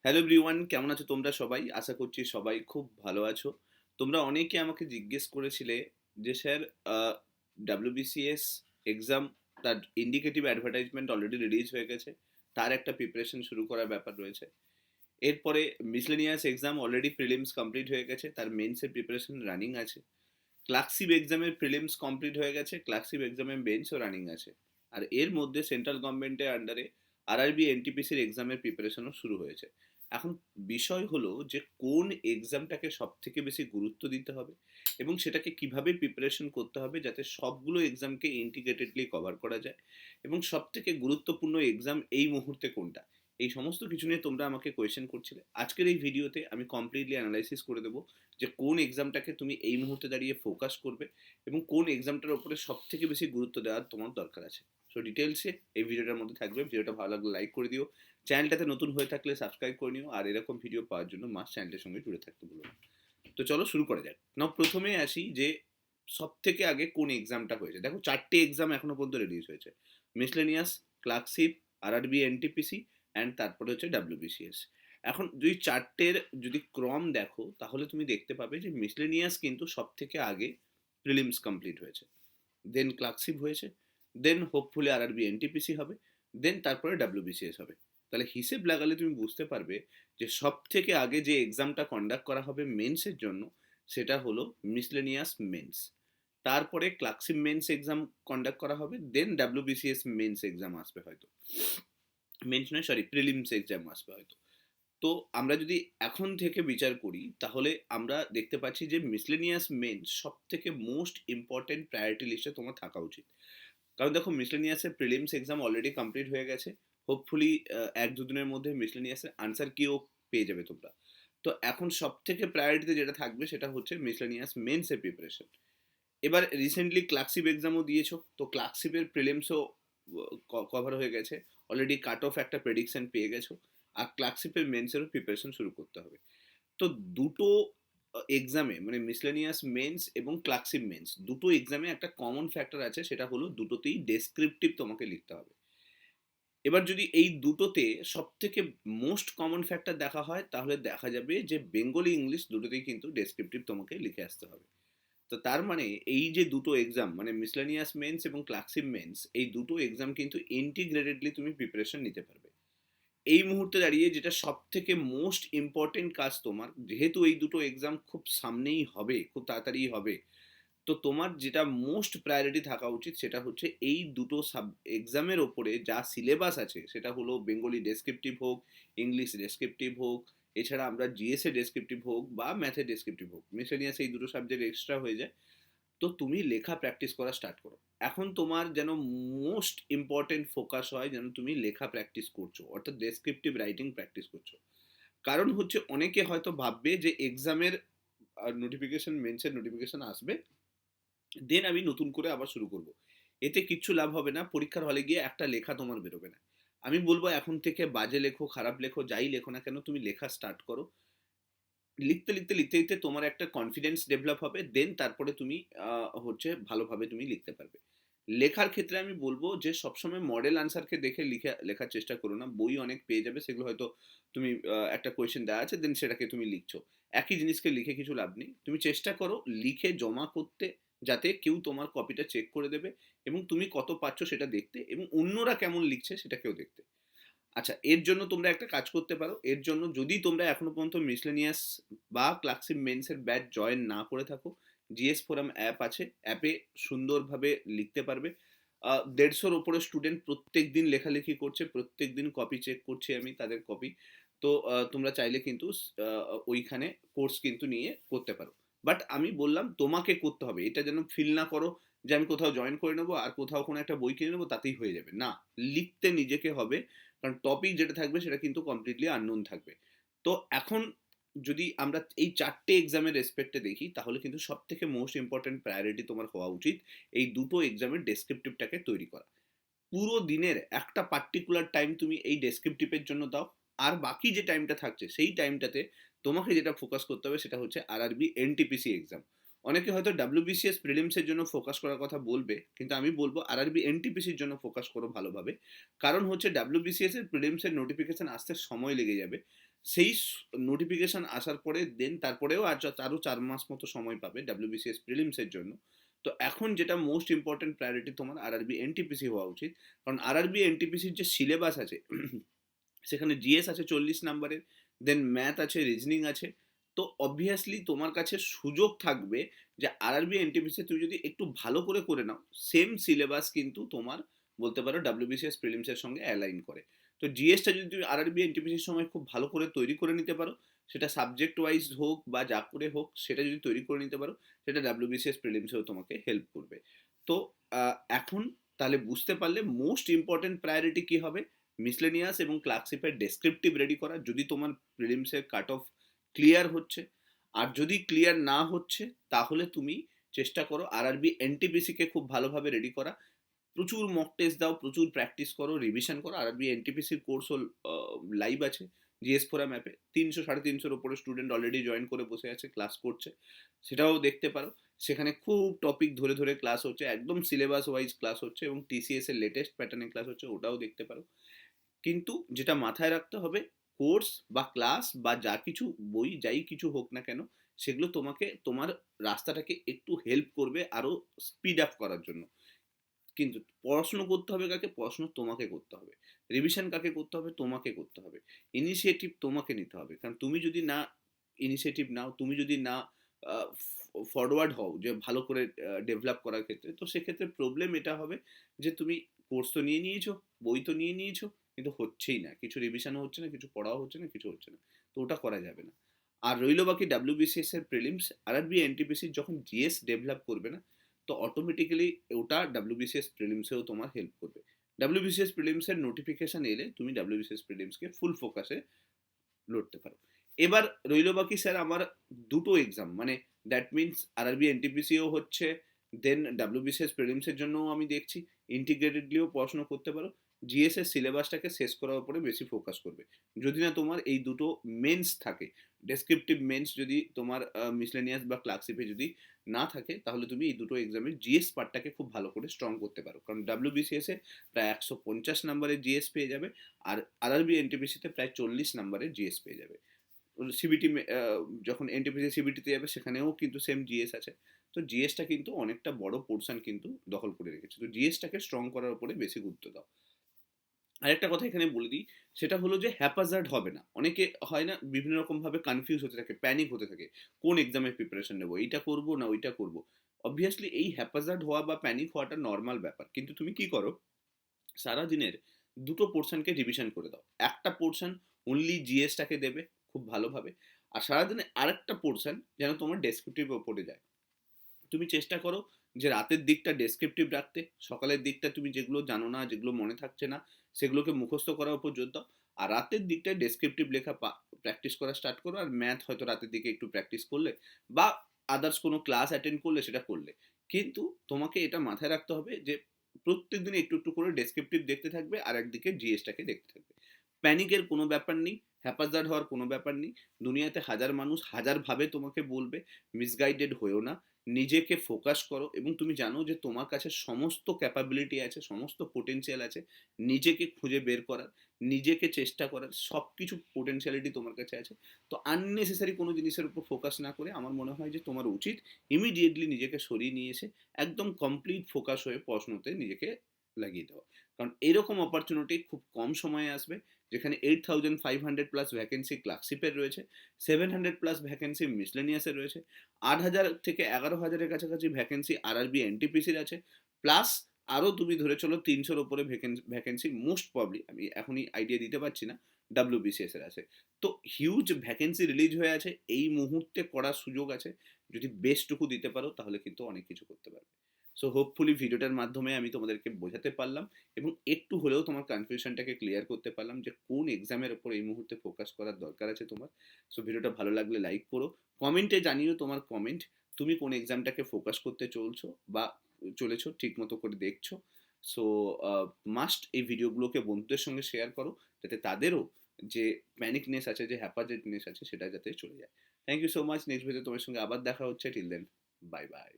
Hello everyone, কেমন আছো তোমরা সবাই? আশা করছি সবাই খুব ভালো আছো। তোমরা অনেকে আমাকে জিজ্ঞেস করেছিলে যে স্যার আ WBCS এক্সাম তার ইন্ডিকেটিভ অ্যাডভার্টাইজমেন্ট অলরেডি রিলিজ হয়ে গেছে। তার একটা প্রিপারেশন শুরু করার ব্যাপার রয়েছে। এরপরে miscellaneous exam already prelims complete হয়ে গেছে। তার মেইনসের প্রিপারেশন রানিং আছে। ক্লার্কশিপ এক্সামের প্রিলিমস কমপ্লিট হয়ে গেছে। ক্লার্কশিপ এক্সামের মেইনসও রানিং আছে। আর এর মধ্যে সেন্ট্রাল গভর্নমেন্টের আন্ডারে RRB NTPCর এক্সামের প্রিপারেশনও শুরু হয়েছে। এখন বিষয় হলো যে কোন এক্সামটাকে সবথেকে বেশি গুরুত্ব দিতে হবে এবং সেটাকে কিভাবে প্রিপারেশন করতে হবে যাতে সবগুলো এক্সামকে ইন্টিগ্রেটেডলি কভার করা যায় এবং সবথেকে গুরুত্বপূর্ণ এক্সাম এই মুহূর্তে কোনটা, এই সমস্ত কিছু নিয়ে তোমরা আমাকে কোয়েশ্চেন করছিলে। আজকের এই ভিডিওতে আমি কমপ্লিটলি অ্যানালাইসিস করে দেবো যে কোন এক্সামটাকে তুমি এই মুহূর্তে দাঁড়িয়ে ফোকাস করবে এবং কোন এক্সামটার উপরে সবথেকে বেশি গুরুত্ব দেওয়ার তোমার দরকার আছে। সো ডিটেলসে এই ভিডিওটার মধ্যে থাকবে। ভিডিওটা ভালো লাগলে লাইক করে দিও। চ্যানেলটাতে নতুন হয়ে থাকলে সাবস্ক্রাইব করে নিও, আর এরকম ভিডিও পাওয়ার জন্য মাস্ট চ্যানেলের সঙ্গে জুড়ে থাকতে বলো না। তো চলো শুরু করা যাক। নাও প্রথমে আসি যে সব থেকে আগে কোন এক্সামটা হয়েছে। দেখো, চারটে এক্সাম এখনো পর্যন্ত রিলিজ হয়েছে: miscellaneous, clerkship, RRB NTPC and তারপরে হচ্ছে WBCS। এখন যদি চারটের যদি ক্রম দেখো তাহলে তুমি দেখতে পাবে যে মিসলেনিয়াস কিন্তু সব থেকে আগে প্রিলিমস কমপ্লিট হয়েছে, দেন ক্লার্কশিপ হয়েছে, দেন হোপফুলি RRB NTPC হবে, দেন তারপরে WBCS হবে। তাহলে হিসেব লাগালে তুমি বুঝতে পারবে যে সব থেকে আগে যে এক্সামটা কন্ডাক্ট করা হবে মেন্সের জন্য সেটা হলো মিসলেনিয়াস মেন্স। তারপরে ক্লার্কশিপ মেন্স এক্সাম কন্ডাক্ট করা হবে, দেন WBCS মেন্স এক্সাম আসবে হয়তো। মেন্স নয়, সরি, প্রিলিমস এক্সাম আসবে হয়তো। তো আমরা যদি এখন থেকে বিচার করি তাহলে আমরা দেখতে পাচ্ছি যে মিসলেনিয়াস মেন্স সব থেকে মোস্ট ইম্পর্টেন্ট প্রায়োরিটি লিস্টে তোমার থাকা উচিত। কারণ দেখো, মিসলেনিয়াসের প্রিলিমস এক্সাম অলরেডি কমপ্লিট হয়ে গেছে। হোপফুলি এক দুদিনের মধ্যে মিসলেনিয়াসের আনসার কিও পেয়ে যাবে তোমরা। তো এখন সব থেকে প্রায়োরিটিতে যেটা থাকবে সেটা হচ্ছে মিসলেনিয়াস মেন্সের প্রিপারেশন। এবার রিসেন্টলি ক্লার্কশিপ এক্সামও দিয়েছো, তো ক্লার্কশিপের প্রিলিমসও কভার হয়ে গেছে। অলরেডি কাট অফ একটা প্রেডিকশন পেয়ে গেছো। আর ক্লার্কশিপের মেন্সেরও প্রিপারেশন শুরু করতে হবে। তো দুটো এক্সামে মানে মিসলেনিয়াস মেন্স এবং ক্লার্কশিপ মেন্স দুটো এক্সামে একটা কমন ফ্যাক্টর আছে, সেটা হলো দুটোতেই ডেসক্রিপটিভ তোমাকে লিখতে হবে। এবার যদি এই দুটোতে সব থেকে মোস্ট কমন ফ্যাক্টর দেখা হয় তাহলে দেখা যাবে যে বেঙ্গলি ইংলিশ দুটোতেই কিন্তু ডেসক্রিপটিভ তোমাকে লিখে আসতে হবে। তো তার মানে এই যে দুটো এক্সাম মানে মিসলেনিয়াস মেন্স এবং ক্লার্কশিপ মেন্স, এই দুটো এক্সাম কিন্তু ইন্টিগ্রেটেডলি তুমি প্রিপারেশন নিতে পারবে। এই মুহূর্তে দাঁড়িয়ে যেটা সব থেকে মোস্ট ইম্পর্টেন্ট কাজ তোমার, যেহেতু এই দুটো এক্সাম খুব সামনেই হবে, খুব তাড়াতাড়ি হবে, তো তোমার যেটা মোস্ট প্রায়োরিটি থাকা উচিত সেটা হচ্ছে এই দুটো সাব এক্সামের ওপরে যা সিলেবাস আছে, সেটা হলো বেঙ্গলি ডেসক্রিপটিভ হোক, ইংলিশ ডেসক্রিপটিভ হোক, এছাড়া আমরা জিএসএ ডেসক্রিপটিভ হোক বা ম্যাথে ডেসক্রিপটিভ হোক, মিসেলিয়াস এই দুটো সাবজেক্ট এক্সট্রা হয়ে যায়। তো তুমি লেখা প্র্যাকটিস করা স্টার্ট করো। এখন তোমার যেন মোস্ট ইম্পর্টেন্ট ফোকাস হয় যেন তুমি লেখা প্র্যাকটিস করছো, অর্থাৎ ডেসক্রিপটিভ রাইটিং প্র্যাকটিস করছো। কারণ হচ্ছে অনেকে হয়তো ভাববে যে এক্সামের নোটিফিকেশন, মেন্সের নোটিফিকেশন আসবে, দেন আমি নতুন করে আবার শুরু করব। এতে কিচ্ছু লাভ হবে না। পরীক্ষার হলে গিয়ে একটা লেখা তোমার বেরোবে না। আমি বলবো এখন থেকে বাজে লেখো, খারাপ লেখো, যাই লেখো না কেন, তুমি লেখা স্টার্ট করো। লিখতে তোমার একটা কনফিডেন্স ডেভেলপ হবে, দেন তারপরে তুমি হচ্ছে ভালোভাবে তুমি লিখতে পারবে। লেখার ক্ষেত্রে আমি বলবো যে সবসময় মডেল আনসারকে দেখে লেখার চেষ্টা করো না। বই অনেক পেয়ে যাবে, সেগুলো হয়তো তুমি একটা কোয়েশ্চেন দেওয়া আছে, দেন সেটাকে তুমি লিখছো। একই জিনিসকে লিখে কিছু লাভ নেই। তুমি চেষ্টা করো লিখে জমা করতে, যাতে কেউ তোমার কপিটা চেক করে দেবে এবং তুমি কত পাচ্ছ সেটা দেখতে, এবং অন্যরা কেমন লিখছে সেটা কেউ দেখতে। আচ্ছা, এর জন্য তোমরা একটা কাজ করতে পারো। এর জন্য যদি তোমরা এখনো পর্যন্ত মিসলেনিয়াস বা ক্লার্কশিপ মেন্সের ব্যাচ জয়েন না করে থাকো, জিএস ফোরাম অ্যাপ আছে, অ্যাপে সুন্দরভাবে লিখতে পারবে। 150-র ওপরে স্টুডেন্ট প্রত্যেক দিন লেখালেখি করছে, প্রত্যেক দিন কপি চেক করছি আমি তাদের কপি। তো তোমরা চাইলে কিন্তু ওইখানে কোর্স কিন্তু নিয়ে করতে পারো। বাট আমি বললাম তোমাকে করতে হবে, এটা যেন ফিল না করো যে আমি কোথাও জয়েন করে নেবো আর কোথাও কোনো একটা বই কিনে নেবো তাতেই হয়ে যাবে না। লিখতে নিজেকে হবে, কারণ টপিক যেটা থাকবে সেটা কিন্তু কমপ্লিটলি আননোন থাকবে। তো এখন যদি আমরা এই চারটে এক্সামের রেসপেক্টে দেখি তাহলে কিন্তু সব থেকে মোস্ট ইম্পর্টেন্ট প্রায়োরিটি তোমার হওয়া উচিত এই দুটো এক্সামের ডেসক্রিপটিভটাকে তৈরি করা। পুরো দিনের একটা পার্টিকুলার টাইম তুমি এই ডেসক্রিপটিভের জন্য দাও। আর বাকি যে টাইমটা থাকছে সেই টাইমটাতে তোমাকে যেটা ফোকাস করতে হবে সেটা হচ্ছে RRB NTPC এক্সাম। অনেকে হয়তো WBCS প্রিলিমসের জন্য ফোকাস করার কথা বলবে, কিন্তু আমি বলবো RRB NTPCর জন্য ফোকাস করো ভালোভাবে। কারণ হচ্ছে WBCS এর প্রিলিমসের নোটিফিকেশন আসতে সময় লেগে যাবে। সেই নোটিফিকেশন আসার পরে দেন তারপরেও আরও 4 মাস মতো সময় পাবে ডাব্লিউবিসিএস প্রিলিমসের জন্য। তো এখন যেটা মোস্ট ইম্পর্টেন্ট প্রায়োরিটি তোমার আরআরবি এনটিপিসি হওয়া উচিত। কারণ আরআরবি এনটিপিসির যে সিলেবাস আছে সেখানে জিএস আছে 40 নাম্বারের, দেন ম্যাথ আছে, রিজনিং আছে। তো অবভিয়াসলি তোমার কাছে সুযোগ থাকবে যে আরআরবি এনটিপিসি তুমি যদি একটু ভালো করে করে নাও, সেম সিলেবাস কিন্তু তোমার বলতে পারো ডাব্লিউবিসিএস প্রিলিমসের সঙ্গে অ্যালাইন করে। তো জিএসটা যদি তুমি আরআরবি এনটিপিসির সময় খুব ভালো করে তৈরি করে নিতে পারো, সেটা সাবজেক্ট ওয়াইজ হোক বা যা করে হোক, সেটা যদি তৈরি করে নিতে পারো, সেটা ডাব্লিউবিসিএস প্রিলিমসেও তোমাকে হেল্প করবে। তো এখন তাহলে বুঝতে পারলে মোস্ট ইম্পর্টেন্ট প্রায়োরিটি কি হবে, মিসলেনিয়াস এবং ক্লার্কশিপের ডেসক্রিপটিভ রেডি করা যদি তোমার প্রিলিমসের কাট অফ ক্লিয়ার হচ্ছে। আর যদি ক্লিয়ার না হচ্ছে তাহলে তুমি চেষ্টা করো আরআরবি এনটিপিসিকে খুব ভালোভাবে রেডি করা, প্রচুর মক টেস্ট দাও, প্রচুর প্র্যাকটিস করো, রিভিশন করো। আরআরবি এনটিপিসির কোর্সও লাইভ আছে জিএস ফোরাম অ্যাপে, 300 সাড়ে 300 ওপরে স্টুডেন্ট অলরেডি জয়েন করে বসে আছে, ক্লাস করছে, সেটাও দেখতে পারো। সেখানে খুব টপিক ধরে ধরে ক্লাস হচ্ছে, একদম সিলেবাস ওয়াইজ ক্লাস হচ্ছে, এবং টিসিএস এর লেটেস্ট প্যাটার্নে ক্লাস হচ্ছে, ওটাও দেখতে পারো। কিন্তু যেটা মাথায় রাখতে হবে, কোর্স বা ক্লাস বা যা কিছু বই যাই কিছু হোক না কেন, সেগুলো তোমাকে তোমার রাস্তাটাকে একটু হেল্প করবে আরো স্পিড আপ করার জন্য। কিন্তু পড়াশুনো করতে হবে কাকে? পড়াশুনো তোমাকে করতে হবে। রিভিশন কাকে করতে হবে? তোমাকে করতে হবে। ইনিশিয়েটিভ তোমাকে নিতে হবে। কারণ তুমি যদি না ইনিশিয়েটিভ নাও, তুমি যদি না ফরওয়ার্ড হও যে ভালো করে ডেভেলপ করার ক্ষেত্রে, তো সেক্ষেত্রে প্রবলেম এটা হবে যে তুমি কোর্স তো নিয়ে নিয়েছো, বই তো নিয়ে নিয়েছো, কিন্তু হচ্ছেই না, কিছু রিভিশনও হচ্ছে না, কিছু পড়াও হচ্ছে না, কিছু হচ্ছে না। তো ওটা করা যাবে না। আর রইল বাকি ডাব্লিউবিসিএস এর প্রিলিমস, আরআরবি এনটিপিসি যখন জিএস ডেভেলপ করবে না, তো অটোমেটিক্যালি ওটা ডাব্লিউবিসিএস প্রিলিমসেও তোমার হেল্প করবে। ডাব্লিউবিসিএস প্রিলিমসের নোটিফিকেশন এলে তুমি ডাব্লিউবিসিএস প্রিলিমসকে ফুল ফোকাসে লড়তে পারো। এবার রইল বাকি স্যার আমার দুটো এক্সাম, মানে দ্যাট মিনস আরআরবি এনটিপিসিও হচ্ছে, দেন ডাব্লিউবিসিএস প্রিলিমসের জন্যও আমি দেখছি, ইন্টিগ্রেটেডলিও পড়াশোনা করতে পারো। জিএস এর সিলেবাসটাকে শেষ করার উপরে বেশি ফোকাস করবে। যদি না তোমার এই দুটো মেন্স থাকে, ডেসক্রিপটিভ মেন্স যদি তোমার মিসলেনিয়াস বা ক্লার্কশিপে যদি না থাকে, তাহলে তুমি এই দুটো এক্সামে জিএস পার্টটাকে খুব ভালো করে স্ট্রং করতে পারো। কারণ ডাব্লিউবিসিএস এ প্রায় 150 নাম্বারের জিএস পেয়ে যাবে, আর আরআরবি এনটিপিসিতে প্রায় 40 নাম্বারের জিএস পেয়ে যাবে। সিবিটি যখন এনটিপিসি সিবিটিতে যাবে সেখানেও কিন্তু সেম জিএস আছে। তো জিএসটা কিন্তু অনেকটা বড় পোর্শন কিন্তু দখল করে রেখেছে। তো জিএসটাকে স্ট্রং করার উপরে বেশি গুরুত্ব দাও। আরেকটা কথা এখানে বলে দিই, সেটা হলো যে হ্যাপাজার্ড হবে না। অনেকে হয় না বিভিন্ন রকমভাবে কনফিউজ হতে থাকে, প্যানিক হতে থাকে, কোন এক্সামের প্রিপারেশন নেবো, এইটা করবো না ওইটা করবো। অবভিয়াসলি এই হ্যাপাজার্ড হওয়া বা প্যানিক হওয়াটা নর্মাল ব্যাপার, কিন্তু তুমি কি করো, সারা দিনের দুটো পোর্শনকে ডিভিশন করে দাও। একটা পোর্শন অনলি জিএসটাকে দেবে খুব ভালোভাবে, আর সারাদিনে আরেকটা পোর্শন যেন তোমার ডেসক্রিপটিভ ওপরে যায়। তুমি চেষ্টা করো যে রাতের দিকটা ডেসক্রিপটিভ রাখতে, সকালের দিকটা তুমি যেগুলো জানো না, যেগুলো মনে থাকছে না, সেগুলোকে মুখস্থ করার উপর জোর দাও। আর রাতের দিকটায় ডেসক্রিপটিভ লেখা প্র্যাকটিস করা স্টার্ট করো, আর ম্যাথ হয়তো রাতের দিকে একটু প্র্যাকটিস করলে, বা আদার্স কোনো ক্লাস অ্যাটেন্ড করলে সেটা করলে। কিন্তু তোমাকে এটা মাথায় রাখতে হবে যে প্রত্যেক দিন একটু একটু করে ডেসক্রিপটিভ দেখতে থাকবে, আর একদিকে জিএসটাকে দেখতে থাকবে। প্যানিকের কোনো ব্যাপার নেই, হ্যাপাজার্ড হওয়ার কোনো ব্যাপার নেই। দুনিয়াতে হাজার মানুষ হাজারভাবে তোমাকে বলবে, মিসগাইডেড হয়েও না। নিজেকে ফোকাস করো, এবং তুমি জানো যে তোমার কাছে সমস্ত ক্যাপাবিলিটি আছে, সমস্ত পোটেনশিয়াল আছে নিজেকে খুঁজে বের করার, নিজেকে চেষ্টা করার, সব কিছু পোটেনশিয়ালিটি তোমার কাছে আছে। তো আননেসেসারি কোনো জিনিসের উপর ফোকাস না করে আমার মনে হয় যে তোমার উচিত ইমিডিয়েটলি নিজেকে সরিয়ে নিয়ে এসে একদম কমপ্লিট ফোকাস হয়ে পড়াশোনাতে নিজেকে লাগিয়ে দেওয়া। কারণ এরকম অপরচুনিটি খুব কম সময়ে আসবে, যেখানে 8500 প্লাস ভ্যাকেন্সি ক্লার্কশিপের রয়েছে, 700 প্লাস ভ্যাকেন্সি মিসলেনিয়াসের রয়েছে, 8,000 থেকে 11,000-এর কাছাকাছি ভ্যাকেন্সি আরআরবি এনটিপিসির আছে, প্লাস আরও তুমি ধরে চলো 300-র ওপরে ভ্যাকেন্সি মোস্ট প্রবলি, আমি এখনই আইডিয়া দিতে পারছি না, ডাব্লিউবিসিএস এর আছে। তো হিউজ ভ্যাকেন্সি রিলিজ হয়ে আছে, এই মুহূর্তে করার সুযোগ আছে। যদি বেস্টটুকু দিতে পারো তাহলে কিন্তু অনেক কিছু করতে পারবে। সো হোপফুলি ভিডিওটার মাধ্যমে আমি তোমাদেরকে বোঝাতে পারলাম, এবং একটু হলেও তোমার কনফিউশনটাকে ক্লিয়ার করতে পারলাম যে কোন এক্সামের ওপর এই মুহূর্তে ফোকাস করার দরকার আছে তোমার। সো ভিডিওটা ভালো লাগলে লাইক করো, কমেন্টে জানিও তোমার কমেন্ট, তুমি কোন এক্সামটাকে ফোকাস করতে চলছো বা চলেছো, ঠিক মতো করে দেখছো। সো মাস্ট এই ভিডিওগুলোকে বন্ধুদের সঙ্গে শেয়ার করো, যাতে তাদেরও যে প্যানিকনেস আছে, যে হ্যাপাজেডনেস আছে, সেটা যাতে চলে যায়। Thank you so much. Next video তোমার সঙ্গে আবার দেখা হচ্ছে। Till then, bye by.